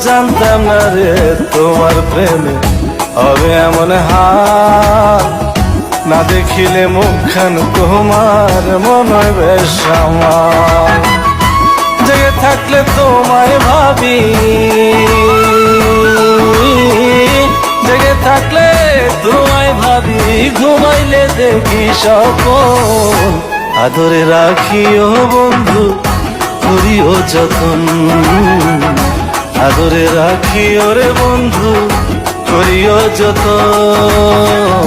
জানতাম না রে তোমার প্রেমে হবে এমন হাল, না দেখিলে মুখখান তোমার মনে হয় বেশ আমার। জেগে থাকলে তোমায় ভাবি, জেগে থাকলে তোমায় ভাবি, ঘুমাইলে দেখি স্বপ্ন। আদরে রাখিও বন্ধু, করিও যতন, আদরে রাখিও রে বন্ধু, করিও যতন।